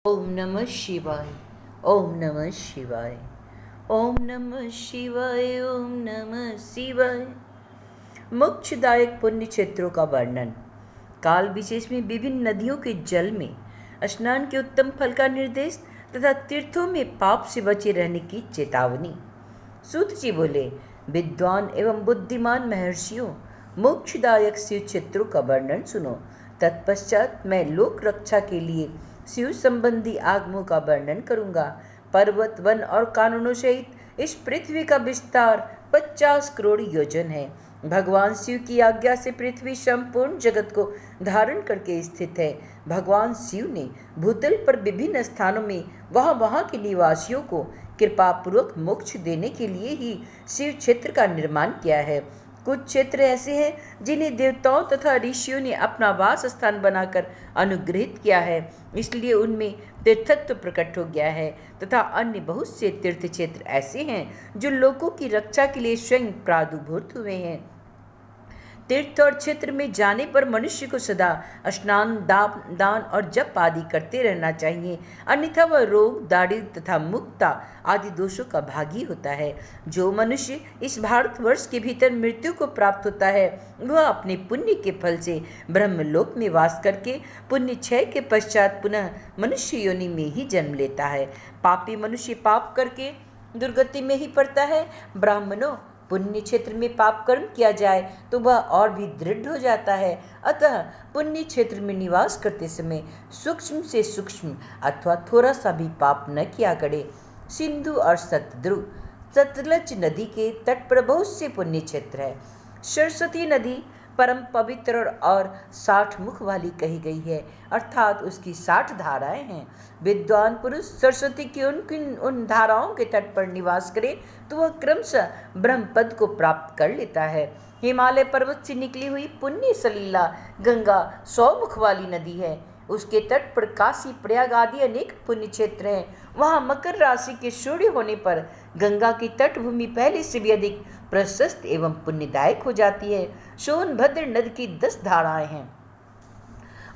ओम नमः शिवाय। ओम नमः शिवाय। ओम नमः शिवाय। ओम नमः शिवाय। मोक्षदायक पुण्य क्षेत्रों का वर्णन। काल विशेष में विभिन्न नदियों के जल में स्नान के उत्तम फल का निर्देश तथा तीर्थों में पाप से बचे रहने की चेतावनी। सूत जी बोले, विद्वान एवं बुद्धिमान महर्षियों, मोक्षदायक शिव क्षेत्रों का वर्णन सुनो। तत्पश्चात मैं लोक रक्षा के लिए शिव संबंधी आगमों का वर्णन करूंगा। पर्वत, वन और कानूनों सहित इस पृथ्वी का विस्तार 50 करोड़ योजन है। भगवान शिव की आज्ञा से पृथ्वी संपूर्ण जगत को धारण करके स्थित है। भगवान शिव ने भूतल पर विभिन्न स्थानों में वहाँ के निवासियों को कृपापूर्वक मोक्ष देने के लिए ही शिव क्षेत्र का निर्माण किया है। कुछ क्षेत्र ऐसे हैं जिन्हें देवताओं तथा ऋषियों ने अपना वास स्थान बनाकर अनुग्रहित किया है, इसलिए उनमें तीर्थत्व प्रकट हो गया है। तथा अन्य बहुत से तीर्थ क्षेत्र ऐसे हैं जो लोगों की रक्षा के लिए स्वयं प्रादुर्भूत हुए हैं। तीर्थ और क्षेत्र में जाने पर मनुष्य को सदा स्नान, दान और जप आदि करते रहना चाहिए, अन्यथा वह रोग, दारिद्र्य तथा मुक्ता आदि दोषों का भागी होता है। जो मनुष्य इस भारतवर्ष के भीतर मृत्यु को प्राप्त होता है, वह अपने पुण्य के फल से ब्रह्मलोक में वास करके पुण्य क्षय के पश्चात पुनः मनुष्य योनि में ही जन्म लेता है। पापी मनुष्य पाप करके दुर्गति में ही पड़ता है। ब्राह्मणों, पुण्य क्षेत्र में पाप कर्म किया जाए तो वह और भी दृढ़ हो जाता है। अतः पुण्य क्षेत्र में निवास करते समय सूक्ष्म से सूक्ष्म अथवा थोड़ा सा भी पाप न किया करे। सिंधु और सतलज नदी के तट पर बहुत से पुण्य क्षेत्र है। सरस्वती नदी परम पवित्र और 60 मुख वाली कही गई है, अर्थात उसकी 60 धाराएं हैं। विद्वान पुरुष सरस्वती की उन धाराओं के तट पर निवास करे तो वह क्रमशः ब्रह्म पद को प्राप्त कर लेता है। हिमालय पर्वत से निकली हुई पुण्य सलीला गंगा 100 मुख वाली नदी है। उसके तट पर काशी, प्रयाग आदि अनेक पुण्य क्षेत्र हैं। वहाँ मकर राशि के सूर्य होने पर गंगा की तटभूमि पहले से भी अधिक प्रशस्त एवं पुण्यदायक हो जाती है। सोनभद्र नदी की 10 धाराएं हैं।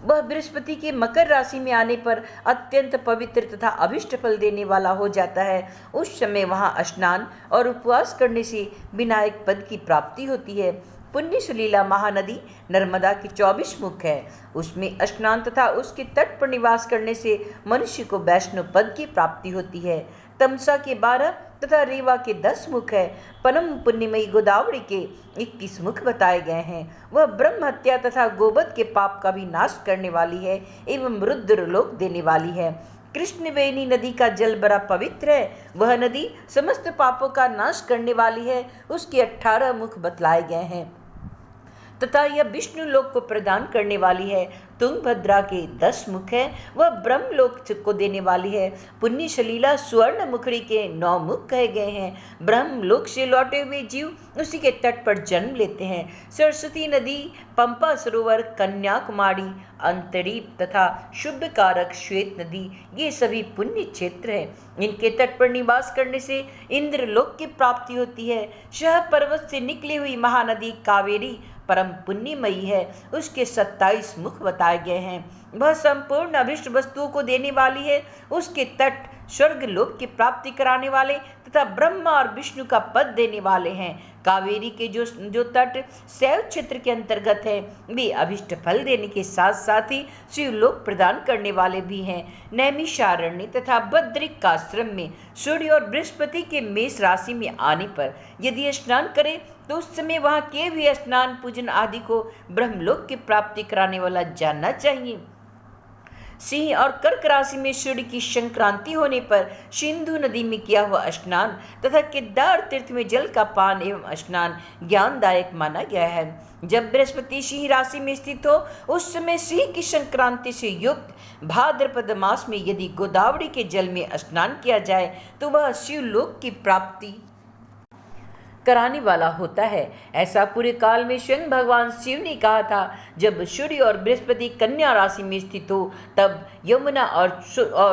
वह बृहस्पति के मकर राशि में आने पर अत्यंत पवित्र तथा अभिष्ट फल देने वाला हो जाता है। उस समय वहाँ स्नान और उपवास करने से विनायक पद की प्राप्ति होती है। पुण्य सलीला महानदी नर्मदा की 24 मुख है। उसमें स्नान तथा उसके तट पर निवास करने से मनुष्य को वैष्णव पद की प्राप्ति होती है। तमसा के 12 तथा रेवा के 10 मुख है। परम पुण्यमयी गोदावरी के 21 मुख बताए गए हैं। वह ब्रह्म हत्या तथा गोवध के पाप का भी नाश करने वाली है एवं रुद्र लोक देने वाली है। कृष्णवेणी नदी का जल बड़ा पवित्र है। वह नदी समस्त पापों का नाश करने वाली है। उसके 18 मुख बतलाए गए हैं तथा यह विष्णु लोक को प्रदान करने वाली है। तुंगभद्रा के 10 मुख है। वह ब्रह्मलोक को देने वाली है। पुण्य सलीला स्वर्ण मुखरी के 9 मुख कहे गए हैं। ब्रह्मलोक से लौटे हुए जीव उसी के तट पर जन्म लेते हैं। सरस्वती नदी, पंपा सरोवर, कन्याकुमारी, अंतरीप तथा शुभ कारक श्वेत नदी, ये सभी पुण्य क्षेत्र हैं। इनके तट पर निवास करने से इंद्रलोक की प्राप्ति होती है। शह पर्वत से निकली हुई महानदी कावेरी परम पुण्यमयी है। उसके 27 मुख बताए गए हैं। वह संपूर्ण अभिष्ट वस्तुओं को देने वाली है। उसके तट स्वर्ग लोक की प्राप्ति कराने वाले तथा ब्रह्मा और विष्णु का पद देने वाले हैं। कावेरी के जो तट शैव क्षेत्र के अंतर्गत है, वे अभिष्ट फल देने के साथ साथ ही शिवलोक प्रदान करने वाले भी हैं। नैमिषारण्य तथा बद्रिक आश्रम में सूर्य और बृहस्पति के मेष राशि में आने पर यदि स्नान करें तो उस समय वहाँ के भी स्नान, पूजन आदि को ब्रह्मलोक की प्राप्ति कराने वाला जानना चाहिए। सिंह और कर्क राशि में सूर्य की संक्रांति होने पर सिंधु नदी में किया हुआ स्नान तथा केदार तीर्थ में जल का पान एवं स्नान ज्ञानदायक माना गया है। जब बृहस्पति सिंह राशि में स्थित हो उस समय सिंह की संक्रांति से युक्त भाद्रपद मास में यदि गोदावरी के जल में स्नान किया जाए तो वह शिवलोक की प्राप्ति कराने वाला होता है। ऐसा पूरे काल में स्वयं भगवान शिव ने कहा था। जब सूर्य और बृहस्पति कन्या राशि में स्थित हो तब यमुना और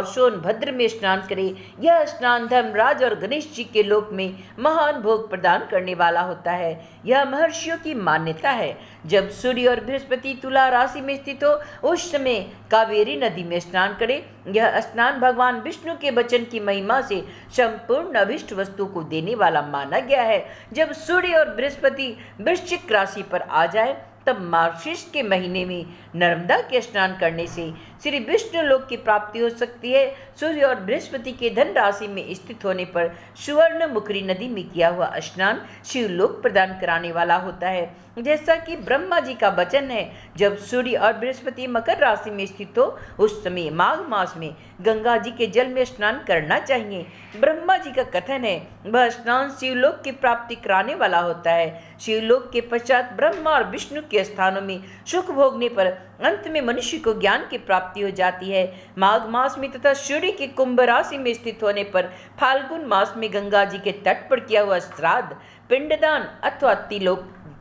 सोनभद्र में स्नान करे। यह स्नान धर्मराज और गणेश जी के लोक में महान भोग प्रदान करने वाला होता है। यह महर्षियों की मान्यता है। जब सूर्य और बृहस्पति तुला राशि में स्थित हो उस समय कावेरी नदी में स्नान करे यह स्नान भगवान विष्णु के वचन की महिमा से संपूर्ण अभिष्ट वस्तु को देने वाला माना गया है। जब सूर्य और बृहस्पति वृश्चिक राशि पर आ जाए तब मार्गशीर्ष के महीने में नर्मदा के स्नान करने से श्री विष्णु लोक की प्राप्ति हो सकती है। सूर्य और बृहस्पति के धन राशि में स्थित होने पर सुवर्ण मुखरी नदी में किया हुआ स्नान शिवलोक प्रदान कराने वाला होता है। जैसा कि ब्रह्मा जी का वचन है, जब सूर्य और बृहस्पति मकर राशि में स्थित हो उस समय माघ मास में गंगा जी के जल में स्नान करना चाहिए। ब्रह्मा जी का कथन है, वह स्नान शिवलोक की प्राप्ति कराने वाला होता है। शिवलोक के पश्चात ब्रह्मा और विष्णु के स्थानों में सुख भोगने पर अंत में मनुष्य को ज्ञान की प्राप्ति हो जाती है। माघ मास में तथा सूर्य के कुंभ राशि में स्थित होने पर फाल्गुन मास में गंगा जी के तट पर किया हुआ श्राद्ध, पिंडदान अथवा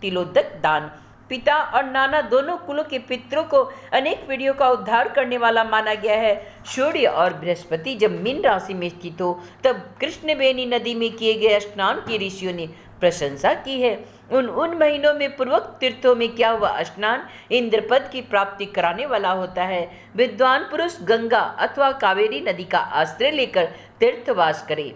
तिलोदक दान पिता और नाना दोनों कुलों के पितरों को अनेक पीढ़ियों का उद्धार करने वाला माना गया है। सूर्य और बृहस्पति जब मीन राशि में स्थित हो तब कृष्णवेणी नदी में किए गए स्नान की ऋषियों ने प्रशंसा की है। उन महीनों में पूर्वोक्त तीर्थों में किया हुआ स्नान इंद्रपद की प्राप्ति कराने वाला होता है। विद्वान पुरुष गंगा अथवा कावेरी नदी का आश्रय लेकर तीर्थवास करे।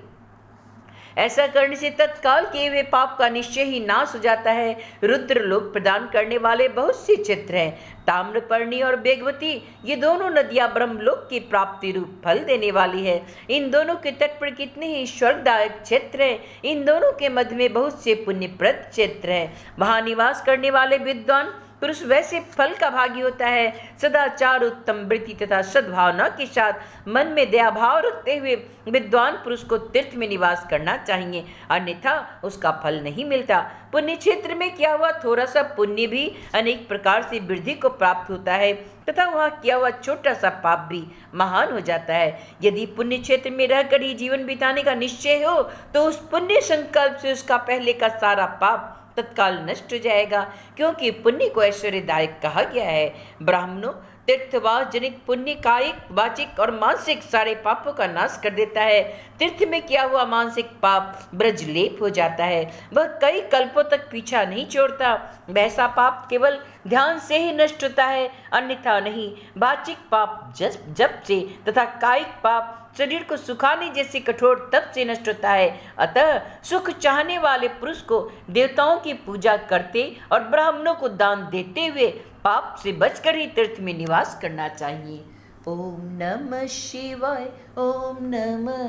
ऐसा करने से तत्काल किए हुए पाप का निश्चय ही नाश हो जाता है। रुद्र लोक प्रदान करने वाले बहुत से क्षेत्र हैं। ताम्रपर्णी और वेगवती ये दोनों नदियां ब्रह्मलोक की प्राप्ति रूप फल देने वाली है। इन दोनों के तट पर कितने ही स्वर्गदायक क्षेत्र हैं। इन दोनों के मध्य में बहुत से पुण्यप्रद क्षेत्र हैं। वहां निवास करने वाले विद्वान पुरुष वैसे फल का भागी होता है। सदाचार, उत्तम वृत्ति तथा सद्भावना के साथ मन में दया भाव रखते हुए विद्वान पुरुष को तीर्थ में निवास करना चाहिए, अन्यथा उसका फल नहीं मिलता। पुण्य क्षेत्र में किया हुआ थोड़ा सा पुण्य भी अनेक प्रकार से वृद्धि को प्राप्त होता है तथा वहाँ किया हुआ छोटा सा पाप भी महान हो जाता है। यदि पुण्य क्षेत्र में रहकर ही जीवन बिताने का निश्चय हो तो उस पुण्य संकल्प से उसका पहले का सारा पाप तत्काल नष्ट हो जाएगा, क्योंकि पुण्य को ऐश्वर्यदायक कहा गया है। ब्राह्मणों, तीर्थवास जनित पुण्य कायिक, वाचिक और मानसिक सारे पापों का नाश कर देता है। तीर्थ में किया हुआ मानसिक पाप ब्रजलेप हो जाता है, वह कई कल्पों तक पीछा नहीं छोड़ता। वैसा पाप केवल ध्यान से ही नष्ट होता है, अन्यथा नहीं। वाचिक पाप जप से तथा कायिक पाप शरीर को सुखाने जैसे कठोर तप से नष्ट होता है। अतः सुख चाहने वाले पुरुष को देवताओं की पूजा करते और ब्राह्मणों को दान देते हुए पाप से बचकर ही तीर्थ में निवास करना चाहिए। ओम नमः शिवाय। ओम नमः